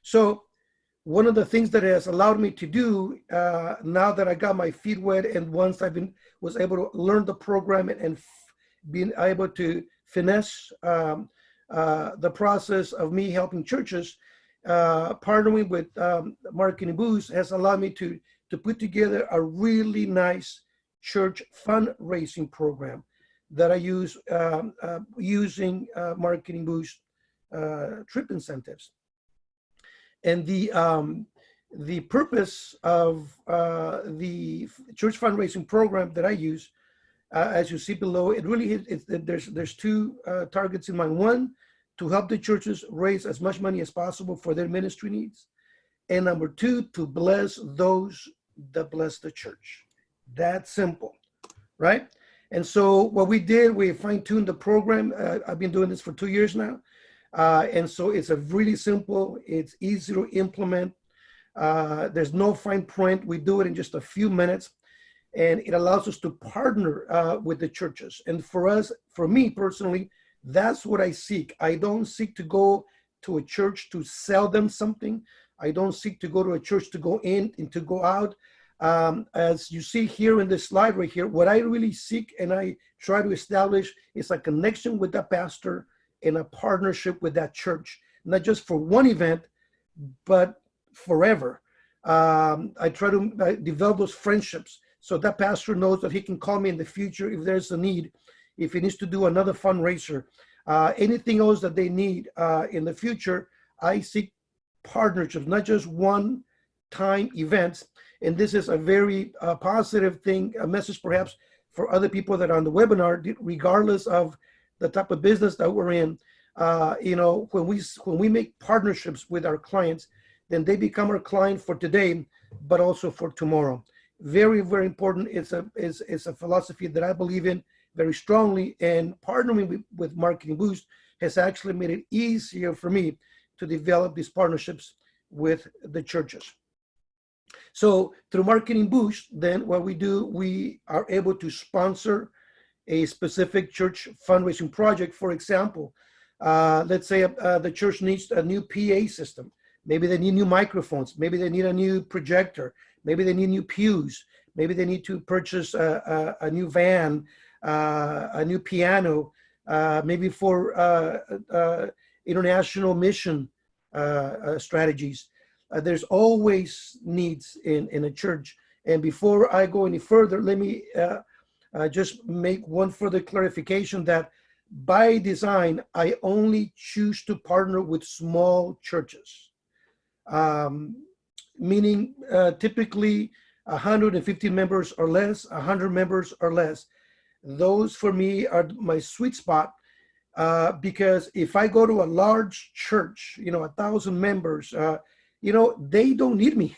So one of the things that has allowed me to do now that I got my feet wet, and once was able to learn the program and being able to finesse the process of me helping churches, partnering with Marketing Boost has allowed me to put together a really nice church fundraising program that I use using Marketing Boost trip incentives. And the purpose of the church fundraising program that I use, as you see below, it really there's two targets in mind. One, to help the churches raise as much money as possible for their ministry needs, and number two, to bless those that bless the church. That's simple, right? And so what we did, we fine-tuned the program. I've been doing this for 2 years now. And so it's a really simple, it's easy to implement. There's no fine print. We do it in just a few minutes, and it allows us to partner with the churches. And for us, for me personally, that's what I seek. I don't seek to go to a church to sell them something. I don't seek to go to a church to go in and to go out. As you see here in this slide right here, what I really seek and I try to establish is a connection with the pastor and a partnership with that church, not just for one event, but forever. I try to develop those friendships so that pastor knows that he can call me in the future if there's a need, if he needs to do another fundraiser, anything else that they need in the future. I seek partnerships, not just one-time events. And this is a very positive thing, a message perhaps for other people that are on the webinar, regardless of the type of business that we're in. You know, when we make partnerships with our clients, then they become our client for today, but also for tomorrow. Very, very important. It's a philosophy that I believe in very strongly, and partnering with Marketing Boost has actually made it easier for me to develop these partnerships with the churches. So through Marketing Boost, then what we do, we are able to sponsor a specific church fundraising project. For example, let's say the church needs a new PA system. Maybe they need new microphones. Maybe they need a new projector. Maybe they need new pews. Maybe they need to purchase a new van, a new piano, maybe for international mission strategies. There's always needs in a church. And before I go any further, let me just make one further clarification that by design, I only choose to partner with small churches, meaning typically 150 members or less, 100 members or less. Those for me are my sweet spot, because if I go to a large church, 1,000 members, they don't need me.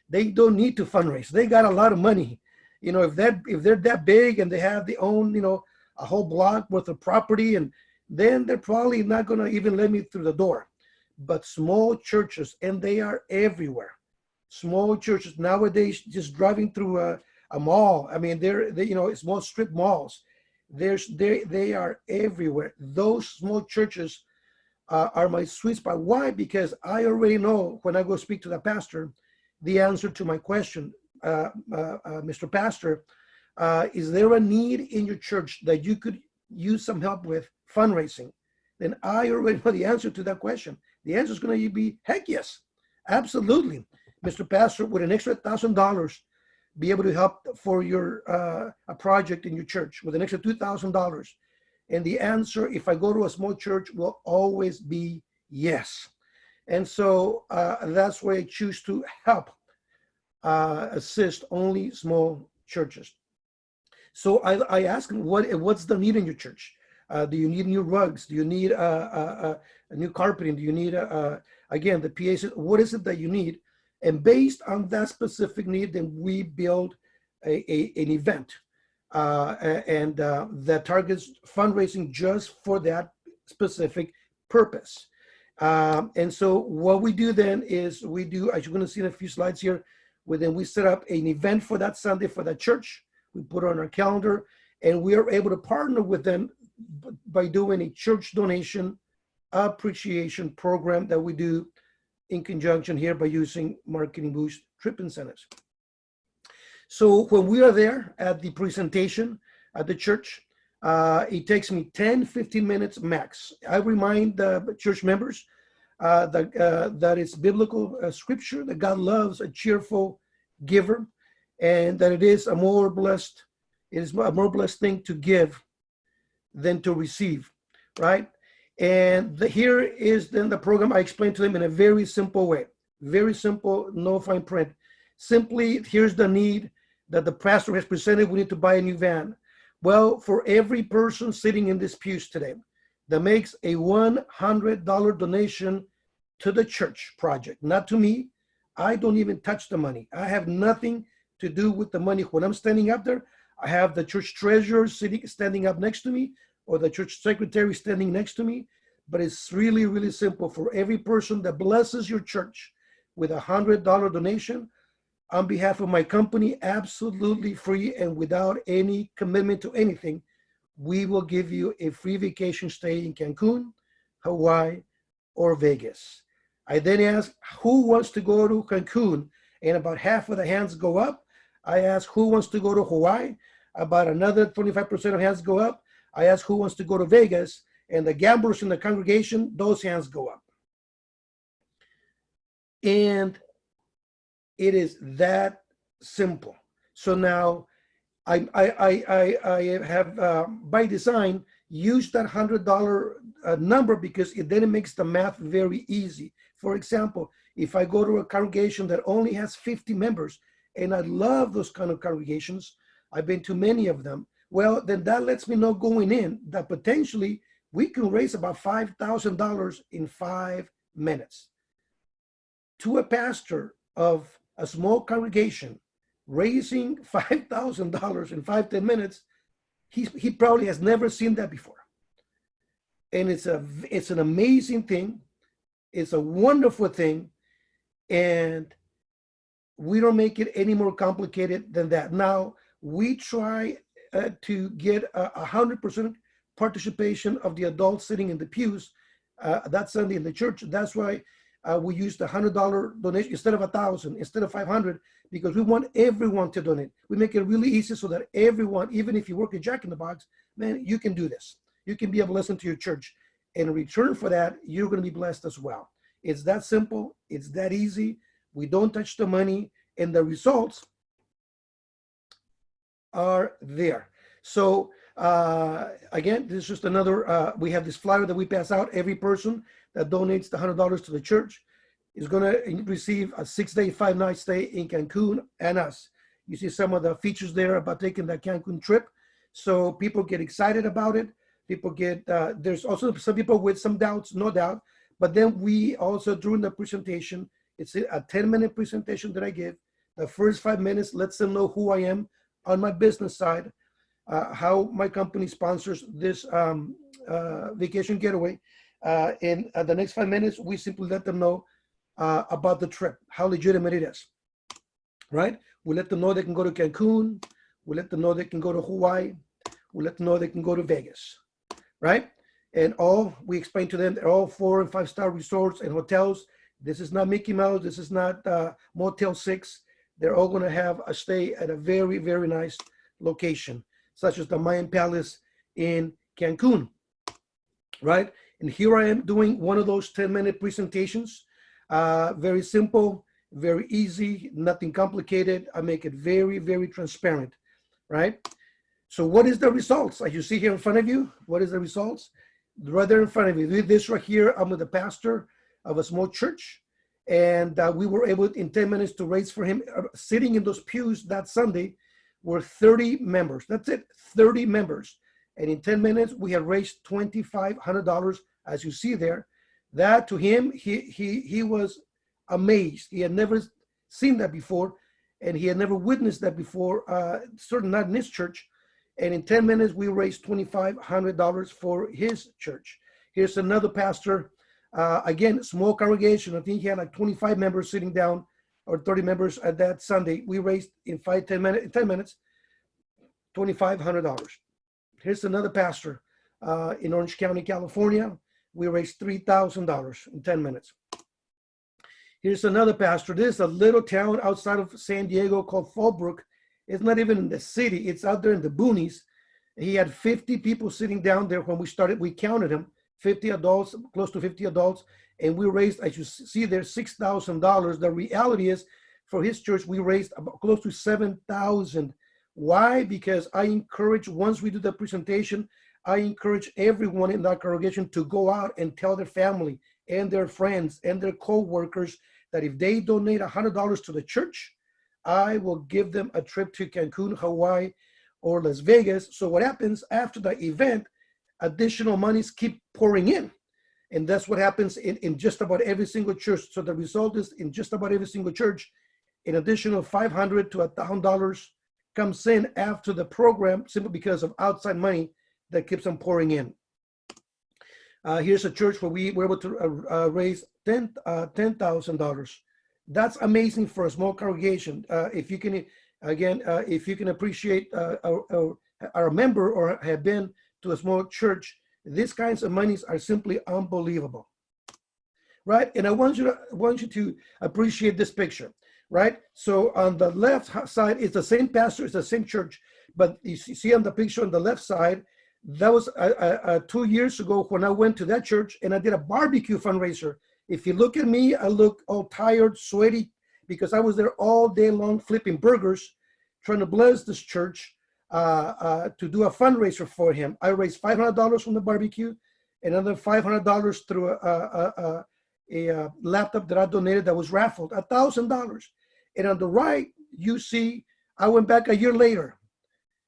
They don't need to fundraise. They got a lot of money. If they're that big and they have their own, a whole block worth of property, and then they're probably not going to even let me through the door. But small churches, and they are everywhere. Small churches nowadays, just driving through a mall. I mean, they're small strip malls. They are everywhere. Those small churches are my sweet spot. Why? Because I already know when I go speak to the pastor, the answer to my question, Mr. Pastor, is there a need in your church that you could use some help with fundraising? Then I already know the answer to that question. The answer is going to be, heck yes, absolutely. Mr. Pastor, with an extra $1,000, be able to help for your a project in your church with an extra $2,000. And the answer, if I go to a small church, will always be yes. And so that's why I choose to help assist only small churches. So I ask them, what's the need in your church? Do you need new rugs? Do you need a new carpeting? Do you need, again, the PA system? What is it that you need? And based on that specific need, then we build an event that targets fundraising just for that specific purpose. And so what we do then is we do, as you're going to see in a few slides here, we set up an event for that Sunday for that church. We put it on our calendar, and we are able to partner with them by doing a church donation appreciation program that we do in conjunction here by using Marketing Boost trip incentives. So when we are there at the presentation at the church, it takes me 10, 15 minutes max. I remind the church members that it's biblical scripture, that God loves a cheerful giver, and that it is a more blessed thing to give than to receive, right? And here is then the program. I explained to them in a very simple way, very simple, no fine print. Simply, here's the need that the pastor has presented. We need to buy a new van. Well, for every person sitting in this pews today that makes a $100 donation to the church project, not to me, I don't even touch the money. I have nothing to do with the money. When I'm standing up there, I have the church treasurer standing up next to me, or the church secretary standing next to me. But it's really, really simple. For every person that blesses your church with a $100 donation, on behalf of my company, absolutely free and without any commitment to anything, we will give you a free vacation stay in Cancun, Hawaii, or Vegas. I then ask who wants to go to Cancun, and about half of the hands go up. I ask who wants to go to Hawaii, about another 25% of hands go up. I ask who wants to go to Vegas, and the gamblers in the congregation, those hands go up. And it is that simple. So now I have by design used that $100 number because then it makes the math very easy. For example, if I go to a congregation that only has 50 members, and I love those kind of congregations, I've been to many of them, well, then that lets me know going in that potentially we can raise about $5,000 in 5 minutes. To a pastor of a small congregation, raising $5,000 in 5-10 minutes, he probably has never seen that before. And it's an amazing thing. It's a wonderful thing. And we don't make it any more complicated than that. Now, we try to get 100% participation of the adults sitting in the pews that Sunday in the church. That's why we used the $100 donation instead of 1,000, instead of 500, because we want everyone to donate. We make it really easy so that everyone, even if you work at Jack in the Box, man, you can do this. You can be a blessing to your church. And in return for that, you're going to be blessed as well. It's that simple. It's that easy. We don't touch the money, and the results are there. So again, this is just another, we have this flyer that we pass out. Every person that donates the $100 to the church is going to receive a 6-day, 5-night stay in Cancun and us. You see some of the features there about taking that Cancun trip. So people get excited about it. People get, there's also some people with some doubts, no doubt. But then we also, during the presentation, it's a 10-minute presentation that I give. The first 5 minutes lets them know who I am on my business side, how my company sponsors this vacation getaway. In the next 5 minutes, we simply let them know about the trip, how legitimate it is, right? We let them know they can go to Cancun. We let them know they can go to Hawaii. We let them know they can go to Vegas, right? And we explain to them they're all 4- and 5-star resorts and hotels. This is not Mickey Mouse. This is not Motel 6. They're all going to have a stay at a very, very nice location, such as the Mayan Palace in Cancun, right? And here I am doing one of those 10-minute presentations. Very simple, very easy, nothing complicated. I make it very, very transparent, right? So what is the results? As you see here in front of you, what is the results? Right there in front of you. This right here, I'm with the pastor of a small church. And we were able in 10 minutes to raise for him, sitting in those pews that Sunday, were 30 members. That's it, 30 members. And in 10 minutes, we had raised $2,500, as you see there. That to him, he was amazed. He had never seen that before, and he had never witnessed that before, certainly not in his church. And in 10 minutes, we raised $2,500 for his church. Here's another pastor. Again, small congregation. I think he had like 25 members sitting down, or 30 members at that Sunday. We raised in 10 minutes, $2,500. Here's another pastor in Orange County, California. We raised $3,000 in 10 minutes. Here's another pastor. This is a little town outside of San Diego called Fallbrook. It's not even in the city. It's out there in the boonies. He had 50 people sitting down there when we started. We counted them, 50 adults, close to 50 adults, and we raised, as you see there, $6,000. The reality is, for his church, we raised about close to 7,000. Why? Because I encourage, once we do the presentation, I encourage everyone in that congregation to go out and tell their family and their friends and their co-workers that if they donate $100 to the church, I will give them a trip to Cancun, Hawaii, or Las Vegas. So what happens after the event, additional monies keep pouring in. And that's what happens in just about every single church. So the result is in just about every single church, an additional $500 to $1,000 comes in after the program simply because of outside money that keeps on pouring in. Here's a church where we were able to raise $10,000. That's amazing for a small congregation. If you can, again, if you can appreciate our member or have been to a small church, these kinds of monies are simply unbelievable, right? And I want you to appreciate this picture, right? So on the left side is the same pastor, it's the same church, but you see on the picture on the left side, that was 2 years ago when I went to that church and I did a barbecue fundraiser. If you look at me, I look all tired, sweaty, because I was there all day long flipping burgers, trying to bless this church to do a fundraiser for him. I raised $500 from the barbecue, another $500 through a laptop that I donated that was raffled, $1,000. And on the right, you see, I went back a year later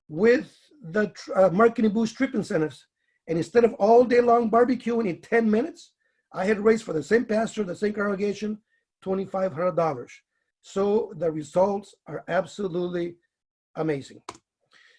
with the marketing boost trip incentives. And instead of all day long barbecuing in 10 minutes, I had raised for the same pastor, the same congregation, $2,500. So the results are absolutely amazing.